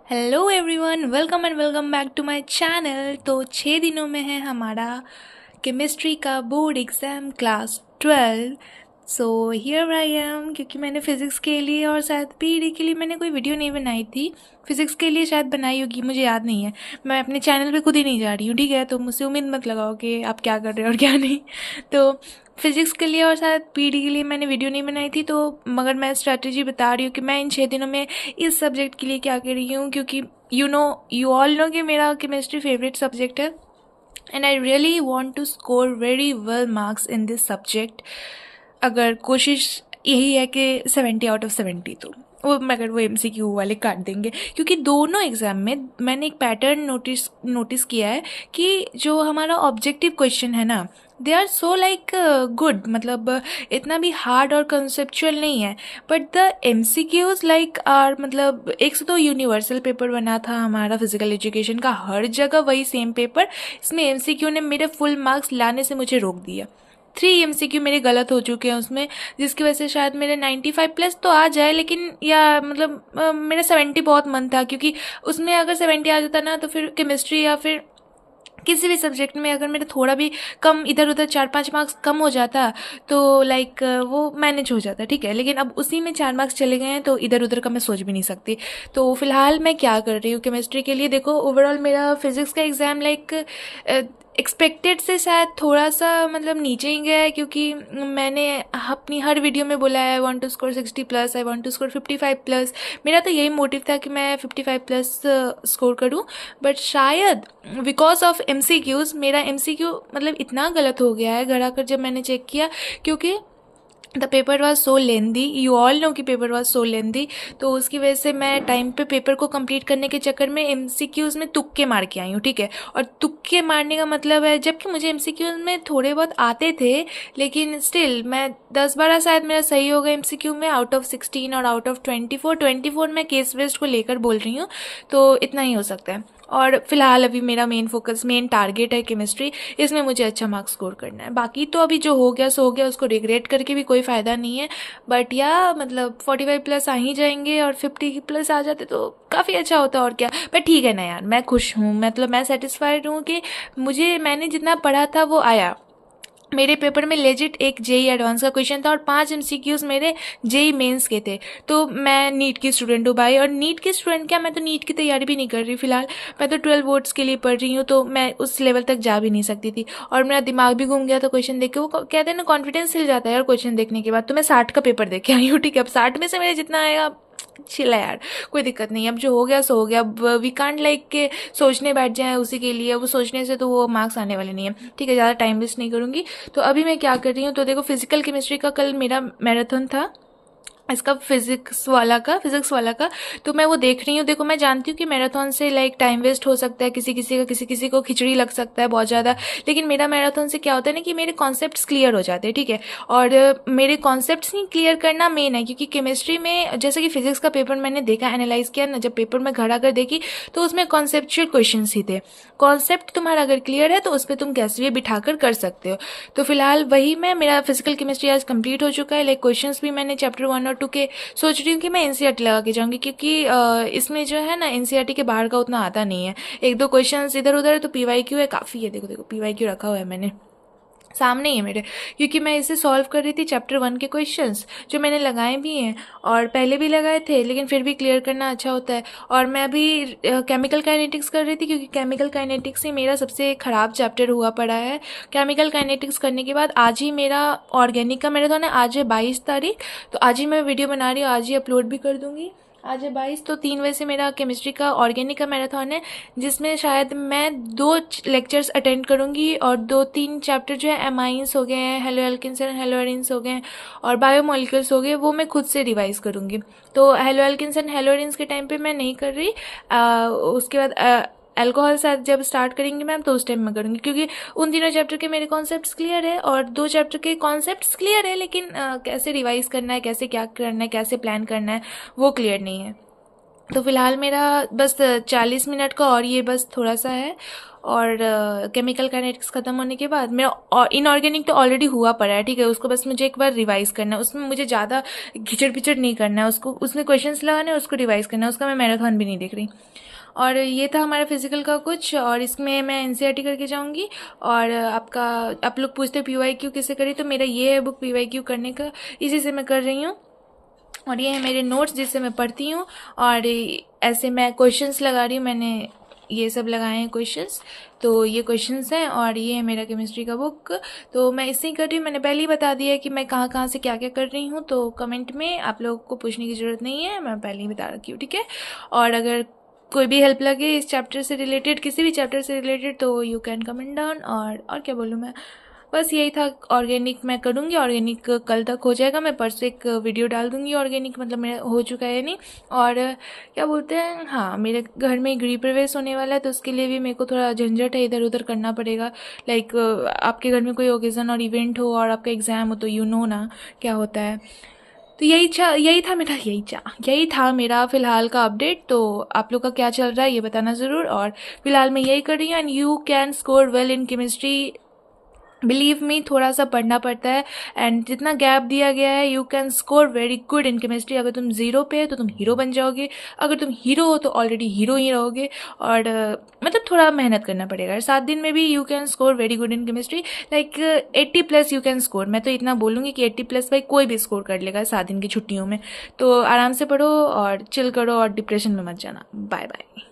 Hello everyone, welcome and welcome back to my channel. तो 6 दिनों में है हमारा केमिस्ट्री का board exam class 12। So here I am, क्योंकि मैंने फ़िज़िक्स के लिए और शायद पीईडी के लिए मैंने कोई वीडियो नहीं बनाई थी। फ़िज़िक्स के लिए शायद बनाई होगी, मुझे याद नहीं है। मैं अपने चैनल पे खुद ही नहीं जा रही हूँ, ठीक है? तो मुझसे उम्मीद मत लगाओ कि आप क्या कर रहे हो और क्या नहीं। तो फ़िज़िक्स के लिए और शायद पीईडी के लिए मैंने वीडियो नहीं बनाई थी, तो मगर मैं स्ट्रैटेजी बता रही हूँ कि मैं इन 6 दिनों में इस सब्जेक्ट के लिए क्या कर रही हूँ, क्योंकि यू ऑल नो कि मेरा केमिस्ट्री फेवरेट सब्जेक्ट है and I really want to score very well marks in this subject. अगर कोशिश यही है कि 70 आउट ऑफ 70, तो वो मगर वो एमसीक्यू वाले काट देंगे, क्योंकि दोनों एग्ज़ाम में मैंने एक पैटर्न नोटिस किया है कि जो हमारा ऑब्जेक्टिव क्वेश्चन है ना, they are so like good, मतलब इतना भी हार्ड और कंसेप्चुअल नहीं है। But the M C Qs like are, मतलब एक से तो यूनिवर्सल पेपर बना था हमारा फिजिकल एजुकेशन का, हर जगह वही सेम पेपर। इसमें एम सी क्यू ने मेरे फुल मार्क्स लाने से मुझे रोक दिया। 3 MCQ मेरे गलत हो चुके हैं उसमें, जिसकी वजह से शायद मेरे 95+ तो आ जाए, लेकिन या मतलब मेरा 70 बहुत मन था, क्योंकि उसमें अगर 70 आ जाता ना, तो फिर केमिस्ट्री या फिर किसी भी सब्जेक्ट में अगर मेरा थोड़ा भी कम इधर उधर 4-5 मार्क्स कम हो जाता, तो लाइक वो मैनेज हो जाता, ठीक है। लेकिन अब उसी में 4 मार्क्स चले गए हैं, तो इधर उधर का मैं सोच भी नहीं सकती। तो फिलहाल मैं क्या कर रही हूँ केमिस्ट्री के लिए, देखो ओवरऑल मेरा फिजिक्स का एग्ज़ाम लाइक एक्सपेक्टेड से शायद थोड़ा सा मतलब नीचे ही गया है, क्योंकि मैंने अपनी हर वीडियो में बोला है I want to score 60+, I want to score 55+। मेरा तो यही मोटिव था कि मैं 55+ स्कोर करूं। बट शायद बिकॉज ऑफ एमसीक्यूज़ मेरा एमसीक्यू मतलब इतना गलत हो गया है घर आकर जब मैंने चेक किया, क्योंकि the paper was so lengthy, you all know कि पेपर वॉज सो लेंदी। तो उसकी वजह से मैं टाइम पे पेपर को कंप्लीट करने के चक्कर में एमसीक्यूज़ में तुक्के मार के आई हूँ, ठीक है। और तुक्के मारने का मतलब है, जबकि मुझे एमसीक्यूज़ में थोड़े बहुत आते थे, लेकिन स्टिल मैं 10-12 शायद मेरा सही होगा एमसीक्यू में, आउट ऑफ 16 और आउट ऑफ 24 मैं केस वेस्ट को लेकर बोल रही हूँ, तो इतना ही हो सकता है। और फिलहाल अभी मेरा मेन टारगेट है केमिस्ट्री, इसमें मुझे अच्छा मार्क्स स्कोर करना है। बाकी तो अभी जो हो गया सो हो गया, उसको रिग्रेट करके भी कोई फ़ायदा नहीं है। बट या मतलब 45+ आ ही जाएंगे, और 50+ आ जाते तो काफ़ी अच्छा होता, और क्या। बट ठीक है ना यार, मैं खुश हूँ, मतलब मैं सेटिस्फाइड हूँ कि मैंने जितना पढ़ा था वो आया। मेरे पेपर में लेजिट एक जेई एडवांस का क्वेश्चन था और 5 MCQs मेरे जेई मेंस के थे। तो मैं नीट की स्टूडेंट हूँ भाई, और नीट की स्टूडेंट क्या, मैं तो नीट की तैयारी भी नहीं कर रही फिलहाल। मैं तो 12 बोर्ड्स के लिए पढ़ रही हूँ, तो मैं उस लेवल तक जा भी नहीं सकती थी। और मेरा दिमाग भी घूम गया था क्वेश्चन देख के। वो कहते हैं ना, कॉन्फिडेंस हिल जाता है यार क्वेश्चन देखने के बाद। तो मैं 60 का पेपर देख के आई हूँ, ठीक है। अब 60 में से मेरे जितना आएगा चिल है यार, कोई दिक्कत नहीं। अब जो हो गया सो हो गया। अब वी कांट लाइक के सोचने बैठ जाए उसी के लिए, वो सोचने से तो वो मार्क्स आने वाले नहीं है, ठीक है। ज़्यादा टाइम वेस्ट नहीं करूँगी। तो अभी मैं क्या कर रही हूँ, तो देखो फिजिकल केमिस्ट्री का कल मेरा मैराथन था, इसका फिजिक्स वाला का। तो मैं वो देख रही हूँ। देखो मैं जानती हूँ कि मैराथन से लाइक टाइम वेस्ट हो सकता है, किसी किसी का, किसी किसी को खिचड़ी लग सकता है बहुत ज़्यादा। लेकिन मेरा मैराथन से क्या होता है ना, कि मेरे कॉन्सेप्ट्स क्लियर हो जाते हैं, ठीक है। और मेरे कॉन्सेप्ट्स ही क्लियर करना मेन है, क्योंकि केमिस्ट्री में जैसे कि फिजिक्स का पेपर मैंने देखा, एनालाइज किया ना, जब पेपर में घर आकर देखी, तो उसमें कॉन्सेप्चुअल क्वेश्चन ही थे। कॉन्सेप्ट तुम्हारा अगर क्लियर है तो उस पर तुम कैसे भी बिठा कर सकते हो। तो फिलहाल वही मेरा फिजिकल केमिस्ट्री आज कंप्लीट हो चुका है। लाइक क्वेश्चंस भी मैंने चैप्टर 1 और 2 के सोच रही हूँ कि मैं एनसीईआरटी लगा के जाऊँगी, क्योंकि इसमें जो है ना, एनसीईआरटी के बाहर का उतना आता नहीं है। एक दो क्वेश्चंस इधर उधर, तो पीवाईक्यू है काफ़ी है। देखो देखो पीवाईक्यू रखा हुआ है मैंने सामने ही है मेरे, क्योंकि मैं इसे सॉल्व कर रही थी चैप्टर 1 के क्वेश्चंस, जो मैंने लगाए भी हैं और पहले भी लगाए थे, लेकिन फिर भी क्लियर करना अच्छा होता है। और मैं अभी केमिकल काइनेटिक्स कर रही थी, क्योंकि केमिकल काइनेटिक्स ही मेरा सबसे ख़राब चैप्टर हुआ पड़ा है। केमिकल काइनेटिक्स करने के बाद आज ही मेरा ऑर्गेनिक का मैराथन है। आज है 22 तारीख, तो आज ही मैं वीडियो बना रही हूँ, आज ही अपलोड भी कर दूँगी। आज है 22, तो 3 बजे से मेरा केमिस्ट्री का ऑर्गेनिक का मैराथन है, जिसमें शायद मैं 2 लेक्चर्स अटेंड करूँगी, और 2-3 चैप्टर जो है एमाइंस हो गए हैं, hello alkenes and hello arenes हो गए हैं, और बायोमोलिक्यूल्स हो गए, वो मैं खुद से रिवाइज करूँगी। तो hello alkenes and hello arenes के टाइम पे मैं नहीं कर रही। उसके बाद अल्कोहल साथ जब स्टार्ट करेंगे मैम, तो उस टाइम में करूँगी, क्योंकि उन तीनों चैप्टर के मेरे कॉन्सेप्ट्स क्लियर है, और 2 चैप्टर के कॉन्सेप्ट्स क्लियर है, लेकिन कैसे रिवाइज करना है, कैसे क्या करना है, कैसे प्लान करना है, वो क्लियर नहीं है। तो फ़िलहाल मेरा बस 40 मिनट का और ये बस थोड़ा सा है, और केमिकल काइनेटिक्स ख़त्म होने के बाद मेरा इनऑर्गेनिक तो ऑलरेडी हुआ पड़ा है, ठीक है। उसको बस मुझे एक बार रिवाइज़ करना है, उसमें मुझे ज़्यादा घिचड़ पिचड़ नहीं करना है, उसको उसमें क्वेश्चंस लगाने हैं, उसको रिवाइज़ करना है, उसका मैं मैराथन भी नहीं देख रही। और ये था हमारा फिज़िकल का कुछ, और इसमें मैं एनसीईआरटी करके जाऊँगी। और आपका आप लोग पूछते पीवाईक्यू किससे करी, तो मेरा ये है बुक पीवाईक्यू करने का, इसी से मैं कर रही हूँ। और ये है मेरे नोट्स जिससे मैं पढ़ती हूँ, और ऐसे मैं क्वेश्चंस लगा रही हूँ, मैंने ये सब लगाए हैं क्वेश्चंस, तो ये क्वेश्चंस हैं। और ये है मेरा केमिस्ट्री का बुक, तो मैं इससे ही कर रही हूँ। मैंने पहले ही बता दिया है कि मैं कहाँ कहाँ से क्या क्या कर रही हूँ, तो कमेंट में आप लोगों को पूछने की ज़रूरत नहीं है, मैं पहले ही बता रखी हूँ, ठीक है। और अगर कोई भी हेल्प लगे इस चैप्टर से रिलेटेड, किसी भी चैप्टर से रिलेटेड, तो यू कैन कमेंट डाउन। और क्या बोलूँ मैं, बस यही था। ऑर्गेनिक मैं करूँगी, ऑर्गेनिक कल तक हो जाएगा, मैं परसों एक वीडियो डाल दूँगी ऑर्गेनिक, मतलब मेरा हो चुका है नहीं। और क्या बोलते हैं, हाँ, मेरे घर में गृह प्रवेश होने वाला है, तो उसके लिए भी मेरे को थोड़ा झंझट है, इधर उधर करना पड़ेगा। लाइक आपके घर में कोई ओकेज़न और इवेंट हो और आपका एग्ज़ाम हो, तो यू नो ना क्या होता है। तो यही था मेरा फ़िलहाल का अपडेट। तो आप लोग का क्या चल रहा है ये बताना ज़रूर। और फ़िलहाल मैं यही कर रही हूँ, and you can score well in chemistry, believe me, थोड़ा सा पढ़ना पड़ता है, एंड जितना गैप दिया गया है you can score very good in chemistry. अगर तुम ज़ीरो पे हो तो तुम हीरो बन जाओगे, अगर तुम हीरो हो तो ऑलरेडी हीरो ही रहोगे। और मतलब थोड़ा मेहनत करना पड़ेगा। 7 दिन में भी you can score very good in chemistry, like 80+ you can score. मैं तो इतना बोलूँगी कि 80+ भाई कोई भी स्कोर कर लेगा 7 दिन की छुट्टियों में। तो आराम से पढ़ो और चिल करो और डिप्रेशन में मत जाना। Bye bye.